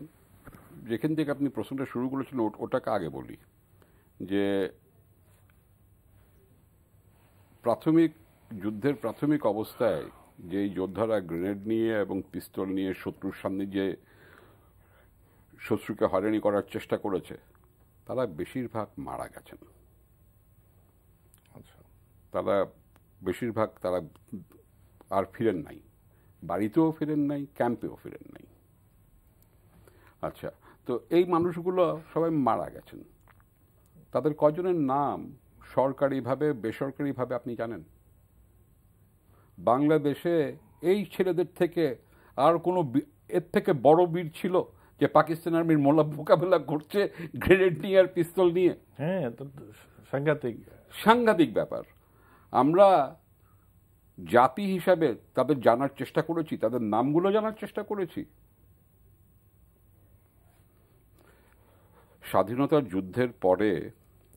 যেখান থেকে আপনি প্রশ্নটা শুরু করেছিলেন ওটাকে আগে বলি, যে যুদ্ধের প্রাথমিক অবস্থায় যেই যোদ্ধারা গ্রেনেড নিয়ে এবং পিস্তল নিয়ে শত্রুর সামনে যে শত্রুকে হয়রানি করার চেষ্টা করেছে, তারা বেশিরভাগ মারা গেছেন। তারা বেশিরভাগ আর ফিরেন নাই। বাড়িতেও ফেরেন নাই, ক্যাম্পেও ফেরেন নাই। আচ্ছা, তো এই মানুষগুলো সবাই মারা গেছেন। তাদের কজনের নাম সরকারিভাবে বেসরকারিভাবে আপনি জানেন? বাংলাদেশে এই ছেলেদের থেকে আর কোনো এর থেকে বড় বীর ছিল যে পাকিস্তান আর্মির মোকাবেলা করছে গ্রেনেড নিয়ে আর পিস্তল নিয়ে? হ্যাঁ, সাংঘাতিক সাংঘাতিক ব্যাপার। আমরা জাতি হিসাবে তাদের জানার চেষ্টা করেছি, তাদের নামগুলো জানার চেষ্টা করেছি। স্বাধীনতার যুদ্ধের পরে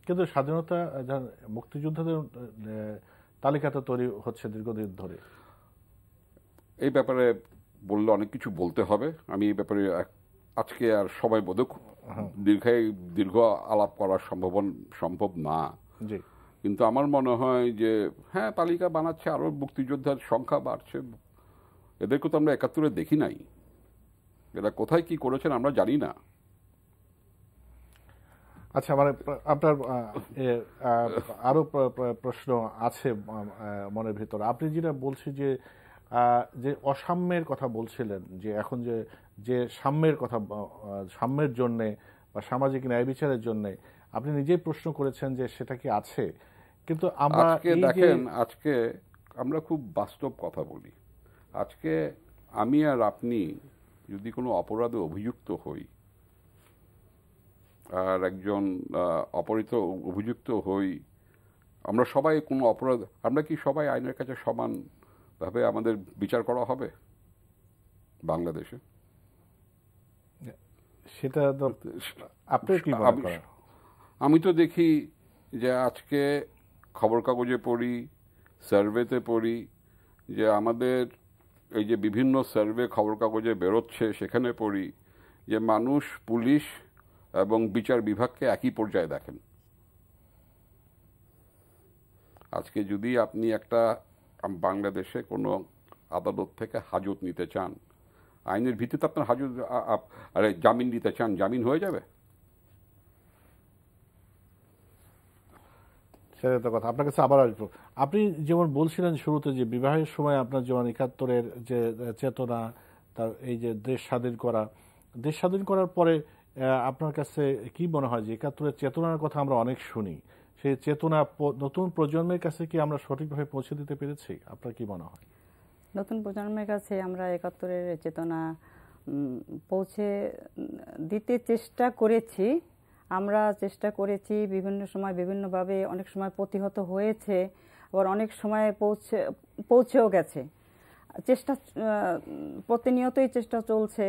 কিন্তু স্বাধীনতা মুক্তিযোদ্ধাদের তালিকাটা তৈরি হচ্ছে দীর্ঘদিন ধরে। এই ব্যাপারে বললে অনেক কিছু বলতে হবে। আমি এই ব্যাপারে আজকে আর সময় বোধক দীর্ঘ আলাপ করা সম্ভব না। জি, কিন্তু আমার মনে হয় যে হ্যাঁ, তালিকা বানাচ্ছে, আরো মুক্তিযোদ্ধার সংখ্যা বাড়ছে। এদেরকে তো আমরা ৭১-এ দেখি নাই। এরা কোথায় কি করেছেন আমরা জানি না। আচ্ছা, মানে আপনার আরো প্রশ্ন আছে মনের ভিতর। আপনি যেটা বলছি যে অসাম্যের কথা বলছিলেন, যে এখন যে সাম্যের কথা, সাম্যের জন্য বা সামাজিক ন্যায় বিচারের জন্য আপনি নিজেই প্রশ্ন করেছেন যে সেটা কি আছে। কিন্তু আমরা দেখেন, আজকে আমরা খুব বাস্তব কথা বলি। আজকে আমি আর আপনি যদি কোনো অপরাধে অভিযুক্ত হই, আর একজন অভিযুক্ত হই, আমরা সবাই কোনো অপরাধ, আমরা কি সবাই আইনের কাছে সমানভাবে আমাদের বিচার করা হবে বাংলাদেশে? সেটা তো আপনি কি মনে করেন? আমি তো দেখি যে আজকে খবর কাগজে পড়ি, সার্ভেতে পড়ি যে আমাদের এই যে বিভিন্ন সার্ভে খবর কাগজে বেরোচ্ছে, সেখানে পড়ি যে মানুষ পুলিশ এবং বিচার বিভাগকে একই পর্যায়ে দেখেন। আজকে যদি আপনি একটা বাংলাদেশে কোনো আদালত থেকে হাজত নিতে চান, আইনের ভিত্তিতে আপনার জামিন নিতে চান, জামিন হয়ে যাবে? সেটা তো কথা। আপনার কাছে আবার আসবো। আপনি যেমন বলছিলেন শুরুতে যে বিবাহের সময় আপনার যেমন ৭১-এর যে চেতনা, তার এই যে দেশ স্বাধীন করার পরে আপনার কাছে কি মনে হয় যে ৭১-এর চেতনার কথা আমরা অনেক শুনি, সেই চেতনা নতুন প্রজন্মের কাছে কি আমরা সঠিকভাবে পৌঁছে দিতে পেরেছি? আপনার কি মনে হয়? নতুন প্রজন্মের কাছে আমরা ৭১-এর চেতনা পৌঁছে দিতে চেষ্টা করেছি। আমরা চেষ্টা করেছি বিভিন্ন সময় বিভিন্নভাবে, অনেক সময় প্রতিহত হয়েছে, আবার অনেক সময় পৌঁছেও গেছে। চেষ্টা প্রতিনিয়তই চেষ্টা চলছে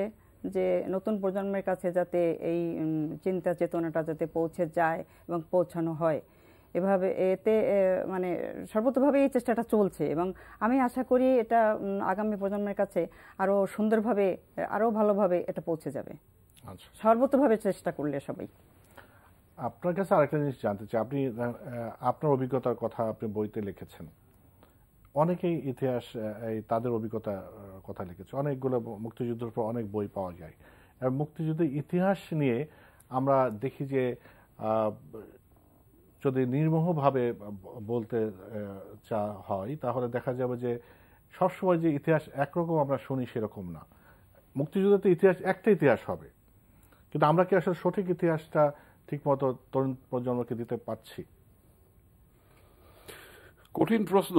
যে নতুন প্রজন্মের কাছে যাতে এই চিন্তা চেতনাটা যাতে পৌঁছে যায় এবং পৌঁছানো হয়। এভাবে এতে মানে সর্বতভাবে এই চেষ্টাটা চলছে এবং আমি আশা করি এটা আগামী প্রজন্মের কাছে আরো সুন্দরভাবে, আরো ভালোভাবে এটা পৌঁছে যাবে। আচ্ছা, সর্বতভাবে চেষ্টা করলে সবাই। আপনার কাছে আরেকটা জিনিস জানতে চাই। আপনি আপনার অভিজ্ঞতার কথা আপনি বইতে লিখেছেন। অনেকেই ইতিহাস তাদের অভিজ্ঞতার কথা লিখেছে। অনেকগুলো মুক্তিযুদ্ধের পর অনেক বই পাওয়া যায়। আর মুক্তিযুদ্ধের ইতিহাস নিয়ে আমরা দেখি যে যদি নির্মোহভাবে বলতে হয় তাহলে দেখা যাবে যে সবসময় যে ইতিহাস একরকম আমরা শুনি সেরকম না। মুক্তিযুদ্ধের ইতিহাস একটা ইতিহাস হবে, কিন্তু আমরা কি আসলে সঠিক ইতিহাসটা ঠিকমতো তরুণ প্রজন্মকে দিতে পারছি? কঠিন প্রশ্ন।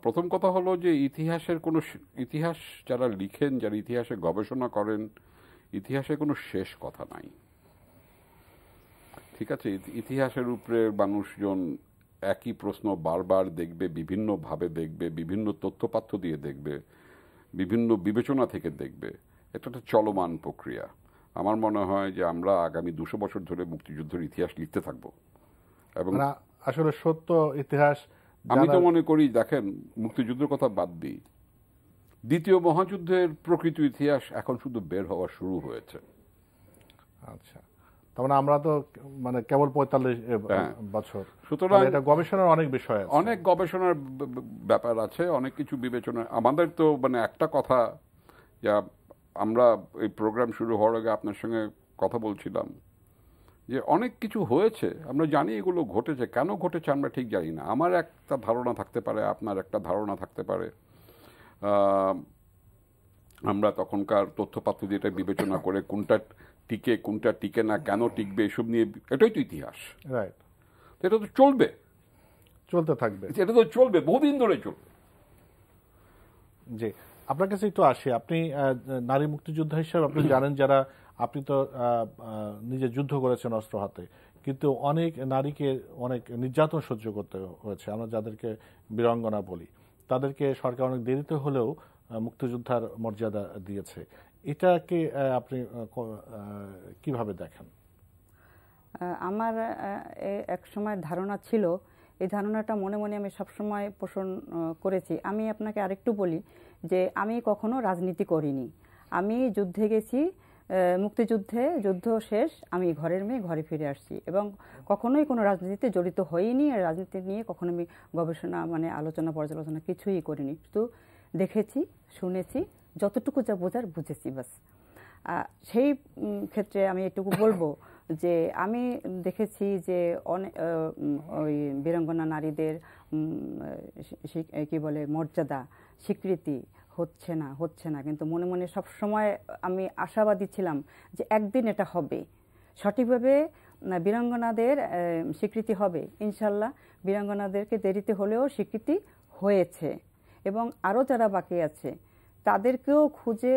প্রথম কথা হলো যে ইতিহাস যারা লিখেন, যারা ইতিহাসে গবেষণা করেন, ইতিহাসে কোনো শেষ কথা নাই। ঠিক আছে, ইতিহাসের উপরে মানুষজন একই প্রশ্ন বারবার দেখবে, বিভিন্নভাবে দেখবে, বিভিন্ন তথ্যপাত্র দিয়ে দেখবে, বিভিন্ন বিবেচনা থেকে দেখবে। এটা একটা চলমান প্রক্রিয়া। আমার মনে হয় যে আমরা আগামী ২০০ বছর ধরে মুক্তিযুদ্ধের ইতিহাস লিখতে থাকবো। এবং আসলে সত্য ইতিহাস আমি তো মনে করি, দেখেন, মুক্তিযুদ্ধের কথা বাদ দিই, দ্বিতীয় মহাযুদ্ধের প্রকৃত ইতিহাস এখন শুধু বের হওয়া শুরু হয়েছে। আচ্ছা, তার মানে আমরা তো মানে কেবল ৪৫ বছর। সুতরাং এটা গবেষণার অনেক বিষয় আছে, অনেক গবেষণার ব্যাপার আছে, অনেক কিছু বিবেচনা। আমাদের তো মানে একটা কথা, যা আমরা এই প্রোগ্রাম শুরু হওয়ার আগে আপনার সঙ্গে কথা বলছিলাম, যে অনেক কিছু হয়েছে, আমরা জানি এগুলো ঘটেছে, কেন ঘটেছে আমরা ঠিক জানি না। আমার একটা ধারণা থাকতে পারে, আপনার একটা ধারণা থাকতে পারে, আমরা তখনকার তথ্যপাত্র যেটা বিবেচনা করে কোনটা টিকে না, কেন টিকবে, এসব নিয়ে, এটাই তো ইতিহাস। রাইট, এটা তো চলবে, চলতে থাকবে, এটা তো চলবে, বহুদিন ধরে চলবে। জি, আপনার কাছে একটু আসি। আপনি নারী মুক্তিযোদ্ধা হিসেবে আপনি জানেন, যারা আপনি তো নিজে যুদ্ধ করেছেন অস্ত্র হাতে, কিন্তু অনেক নারীকে অনেক নির্যাতন সহ্য করতে হয়েছে। আমরা যাদেরকে বীরাঙ্গনা বলি, তাদেরকে সরকার অনেক দেরিতে হলেও মুক্তিযোদ্ধার মর্যাদা দিয়েছে। এটাকে আপনি কিভাবে দেখেন? আমার এক সময় ধারণা ছিল, এই ধারণাটা মনে মনে আমি সবসময় পোষণ করেছি। আমি আপনাকে আরেকটু বলি যে আমি কখনো রাজনীতি করিনি। আমি যুদ্ধে গেছি, মুক্তিযুদ্ধে, যুদ্ধ শেষ, আমি ঘরের মেয়ে ঘরে ফিরে আসছি এবং কখনোই কোনো রাজনীতিতে জড়িত হইনি। রাজনীতি নিয়ে কখনো আমি গবেষণা মানে আলোচনা পর্যালোচনা কিছুই করিনি, শুধু দেখেছি, শুনেছি, যতটুকু যা বোঝার বুঝেছি বাস। সেই ক্ষেত্রে আমি এটুকু বলবো যে আমি দেখেছি যে অনেক ওই বীরাঙ্গনা নারীদের কি বলে মর্যাদা, স্বীকৃতি হচ্ছে না, কিন্তু মনে মনে সব সময় আমি আশাবাদী ছিলাম যে একদিন এটা হবে, সঠিকভাবে বীরাঙ্গনাদের স্বীকৃতি হবে। ইনশাল্লাহ বীরাঙ্গনাদেরকে দেরিতে হলেও স্বীকৃতি হয়েছে এবং আরও যারা বাকি আছে তাদেরকেও খুঁজে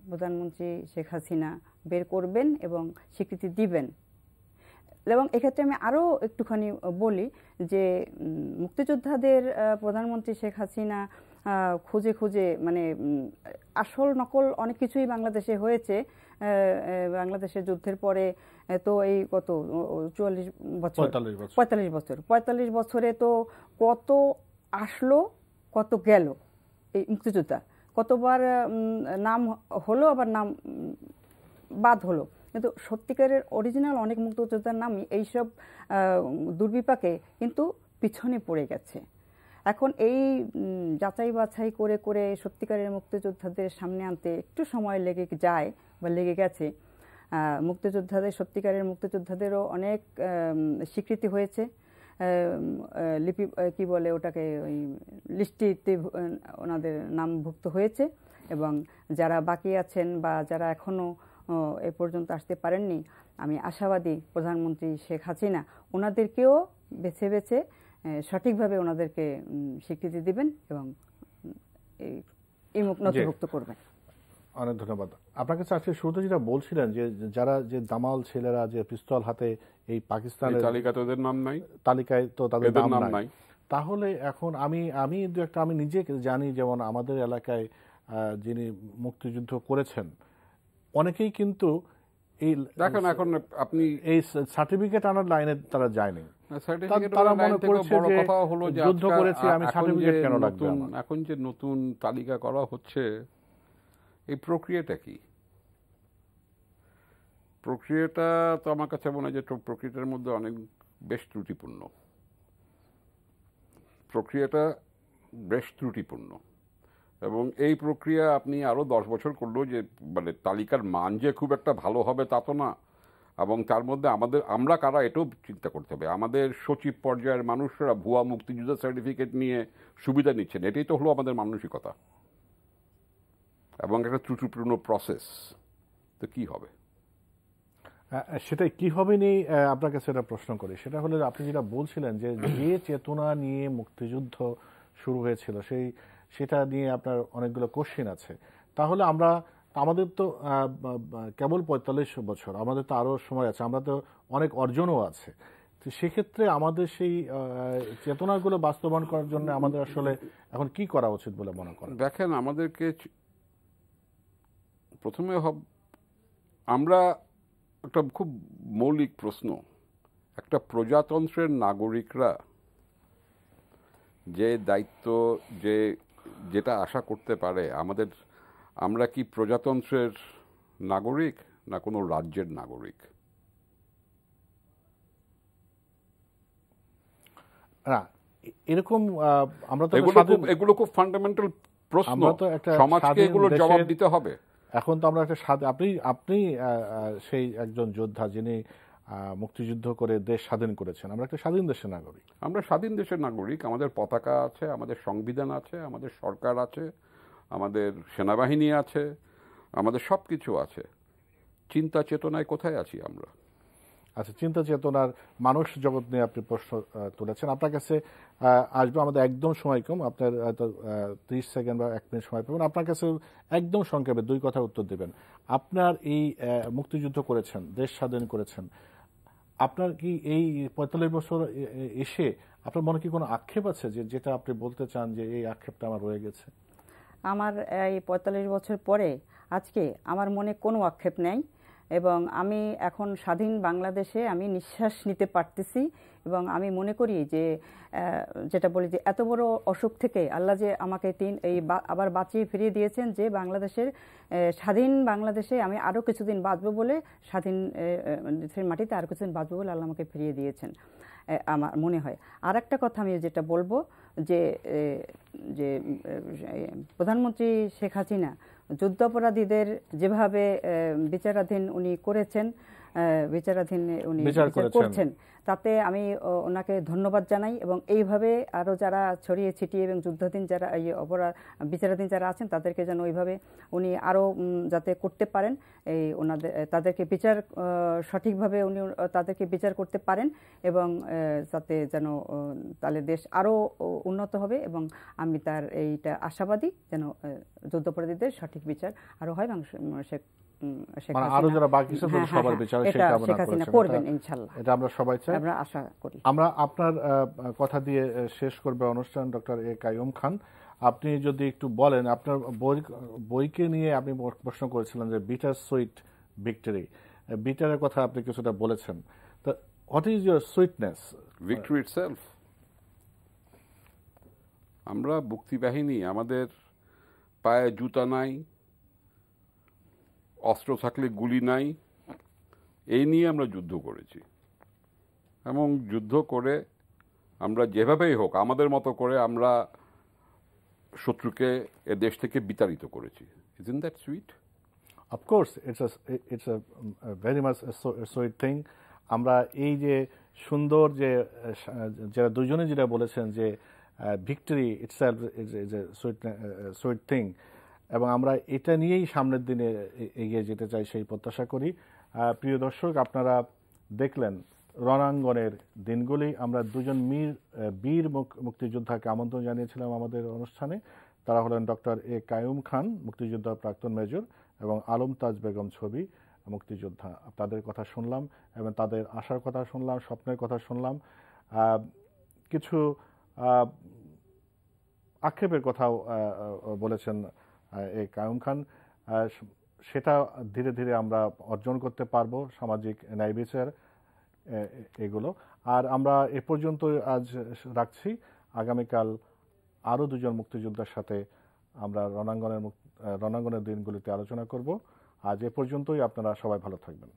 প্রধানমন্ত্রী শেখ হাসিনা বের করবেন এবং স্বীকৃতি দিবেন। এবং এক্ষেত্রে আমি আরও একটুখানি বলি যে মুক্তিযোদ্ধাদের প্রধানমন্ত্রী শেখ হাসিনা খুঁজে খুঁজে মানে আসল নকল অনেক কিছুই বাংলাদেশে হয়েছে। বাংলাদেশের যুদ্ধের পরে তো এই কত 45 বছরে তো কত আসলো কত গেল এই মুক্তিযোদ্ধা, কতবার নাম হলো আবার নাম বাদ হলো, কিন্তু সত্যিকারের অরিজিনাল অনেক মুক্তিযোদ্ধার নাম এইসব দুর্বিপাকে কিন্তু পিছনে পড়ে গেছে। এখন এই যাচাই বাছাই করে করে সত্যিকারের মুক্তিযোদ্ধাদের সামনে আনতে একটু সময় লেগে যায় বা লেগে গেছে। মুক্তিযোদ্ধাদের, সত্যিকারের মুক্তিযোদ্ধাদেরও অনেক স্বীকৃতি হয়েছে, লিপি কি বলে ওটাকে, ওই লিস্টিতে ওনাদের নামভুক্ত হয়েছে এবং যারা বাকি আছেন বা যারা এখনও এ পর্যন্ত আসতে পারেননি, আমি আশাবাদী প্রধানমন্ত্রী শেখ হাসিনা ওনাদেরকেও বেছে বেছে সঠিকভাবে ওনাদেরকে স্বীকৃতি দিবেন এবং এই নথিভুক্ত করবেন। অনেক ধন্যবাদ। আপনার কাছে আজকে শুরুতে যেটা বলছিলেন যে যারা যে দামাল ছেলেরা যে পিস্তল হাতে এই পাকিস্তানের তালিকায় তাদের নাম নাই, তালিকায় তো তাদের নাম নাই, নাই, তাহলে এখন আমি দু একটা আমি নিজে জানি, যেমন আমাদের এলাকায় যিনি মুক্তিযুদ্ধ করেছেন অনেকেই কিন্তু এই দেখেন এখন আপনি এই সার্টিফিকেট আনার লাইনে তারা যায়নি। তারা মনে করেছে যে যুদ্ধ করেছে, আমি সার্টিফিকেট কেন লাগবে। এখন যে নতুন তালিকা করা হচ্ছে, এই প্রক্রিয়াটা কি? প্রক্রিয়াটা তো আমার কাছে মনে হয় যে প্রক্রিয়াটার মধ্যে অনেক বেশ ত্রুটিপূর্ণ। এবং এই প্রক্রিয়া আপনি আরো 10 বছর করলেও যে মানে তালিকার মান যে খুব একটা ভালো হবে তা তো না। এবং তার মধ্যে আমরা কারা এটাও চিন্তা করতে হবে। আমাদের সচিব পর্যায়ের মানুষরা ভুয়া মুক্তিযুদ্ধ সার্টিফিকেট নিয়ে সুবিধা নিচ্ছেন, এটাই তো হলো আমাদের মানসিকতা এবং একটা ত্রুটিপূর্ণ প্রসেস। তো কি হবে? সেটাই কি হবে নিয়ে আপনার কাছে এটা প্রশ্ন করি। সেটা হলো আপনি যেটা বলছিলেন যে যে চেতনা নিয়ে মুক্তিযুদ্ধ শুরু হয়েছিল সেটা নিয়ে আপনার অনেকগুলো কোশ্চেন আছে। তাহলে আমাদের তো কেবল 45 বছর, আমাদের তো আরো সময় আছে, আমরা তো অনেক অর্জনও আছে। তো সেক্ষেত্রে আমাদের সেই চেতনাগুলো বাস্তবায়ন করার জন্য আমাদের আসলে এখন কি করা উচিত বলে মনে করেন? দেখেন, আমাদেরকে প্রথমে আমরা একটা খুব মৌলিক প্রশ্ন, একটা প্রজাতন্ত্রের নাগরিকরা যে দায়িত্ব যেটা আশা করতে পারে, আমরা কি প্রজাতন্ত্রের নাগরিক না কোনো রাজ্যের নাগরিক? না, এরকম আমরা তো এগুলো খুব ফান্ডামেন্টাল প্রশ্ন, সমাজকে এগুলোর জবাব দিতে হবে। এখন তো আমরা একটা আপনি সেই একজন যোদ্ধা যিনি মুক্তিযুদ্ধ করে দেশ স্বাধীন করেছেন। আমরা একটা স্বাধীন দেশের নাগরিক। আমরা স্বাধীন দেশের নাগরিক। আমাদের পতাকা আছে, আমাদের সংবিধান আছে, আমাদের সরকার আছে, আমাদের সেনাবাহিনী আছে, আমাদের সব কিছু আছে। চিন্তা চেতনায় কোথায় আছি আমরা? আচ্ছা, চিন্তা চেতনার মানুষ জগৎ নিয়ে আপনি প্রশ্ন তুলেছেন। আপনার কাছে আসবো, আমাদের একদম সময় কম, আপনার হয়তো 30 সেকেন্ড বা 1 মিনিট সময় পাবেন। আপনার কাছে একদম সংক্ষেপে 2 কথার উত্তর দেবেন। আপনার এই মুক্তিযুদ্ধ করেছেন, দেশ স্বাধীন করেছেন, আপনার কি এই 45 বছর এসে আপনার মনে কি কোনো আক্ষেপ আছে যে যেটা আপনি বলতে চান যে এই আক্ষেপটা আমার রয়ে গেছে? আমার এই 45 বছর পরে আজকে আমার মনে কোনো আক্ষেপ নেই, এবং আমি এখন স্বাধীন বাংলাদেশে আমি নিঃশ্বাস নিতে পারতেছি। এবং আমি মনে করি যে যেটা বলি যে এত বড় অসুখ থেকে আল্লাহ যে আমাকে আবার বাঁচিয়ে ফিরিয়ে দিয়েছেন, যে বাংলাদেশের স্বাধীন বাংলাদেশে আমি আরও কিছুদিন বাঁচবো বলে, স্বাধীন দেশের মাটিতে আরও কিছুদিন বাঁচবো বলে আল্লাহ আমাকে ফিরিয়ে দিয়েছেন আমার মনে হয়। আর একটা কথা আমি যেটা বলবো যে যে প্রধানমন্ত্রী শেখ হাসিনা যুদ্ধাপরাধীদের যেভাবে বিচারাধীন উনি করেছেন, বিচারাধীন উনি বিচার করছেন, তাতে আমি ওনাকে ধন্যবাদ জানাই। এবং এইভাবে আরও যারা ছড়িয়ে ছিটিয়ে এবং যুদ্ধাধীন যারা বিচারাধীন যারা আছেন তাদেরকে যেন ওইভাবে উনি আরও যাতে করতে পারেন, এই তাদেরকে বিচার সঠিকভাবে উনি তাদেরকে বিচার করতে পারেন, এবং যাতে যেন তাহলে দেশ আরও উন্নত হবে। এবং আমি তার এইটা আশাবাদী যেন যুদ্ধাপরাধীদের সঠিক বিচার আরও হয়, এবং আরো যারা বাকি সবার বিচার করবেন ইনশাআল্লাহ, এটা আমরা সবাই চাই, আমরা আশা করি। আমরা আপনার কথা দিয়ে শেষ করবে অনুষ্ঠান। ডক্টর এ কাইয়ুম খান, আপনি যদি একটু বলেন, আপনার বইকে নিয়ে আপনি প্রশ্ন করেছিলেন যে বিটার সুইট ভিক্টরি, বিটারের কথা আপনি কিছুটা বলেছেন, তো what is your sweetness? Victory itself. আমরা মুক্তিবাহিনী, আমাদের পায়ে জুতা নাই, অস্ত্র থাকলে গুলি নাই, এই নিয়ে আমরা যুদ্ধ করেছি। এবং যুদ্ধ করে আমরা যেভাবেই হোক আমাদের মতো করে আমরা শত্রুকে এ দেশ থেকে বিতাড়িত করেছি। Isn't that sweet? Of course, it's a very much a sweet thing. আমরা এই যে সুন্দর যে যারা দুজনে যেটা বলেছেন যে victory itself is a sweet thing, এবং আমরা এটা নিয়েই সামনের দিনে এগিয়ে যেতে চাই সেই প্রত্যাশা করি। প্রিয় দর্শক, আপনারা দেখলেন রণাঙ্গনের দিনগুলি। আমরা দুজন বীর মুক্তিযোদ্ধাকে আমন্ত্রণ জানিয়েছিলাম আমাদের অনুষ্ঠানে। তারা হলেন ডক্টর এ কাইয়ুম খান, মুক্তিযোদ্ধা প্রাক্তন মেজর, এবং আলম তাজ বেগম ছবি, মুক্তিযোদ্ধা। তাদের কথা শুনলাম এবং তাদের আশার কথা শুনলাম, স্বপ্নের কথা শুনলাম, কিছু আক্ষেপের কথাও বলেছেন এ কাইয়ুম খান। সেটা ধীরে ধীরে আমরা অর্জন করতে পারবো, সামাজিক ন্যায় বিচার এগুলো। আর আমরা এ পর্যন্ত আজ রাখছি। আগামীকাল আরও দুজন মুক্তিযোদ্ধার সাথে আমরা রণাঙ্গনের দিনগুলিতে আলোচনা করব। আজ এ পর্যন্তই। আপনারা সবাই ভালো থাকবেন।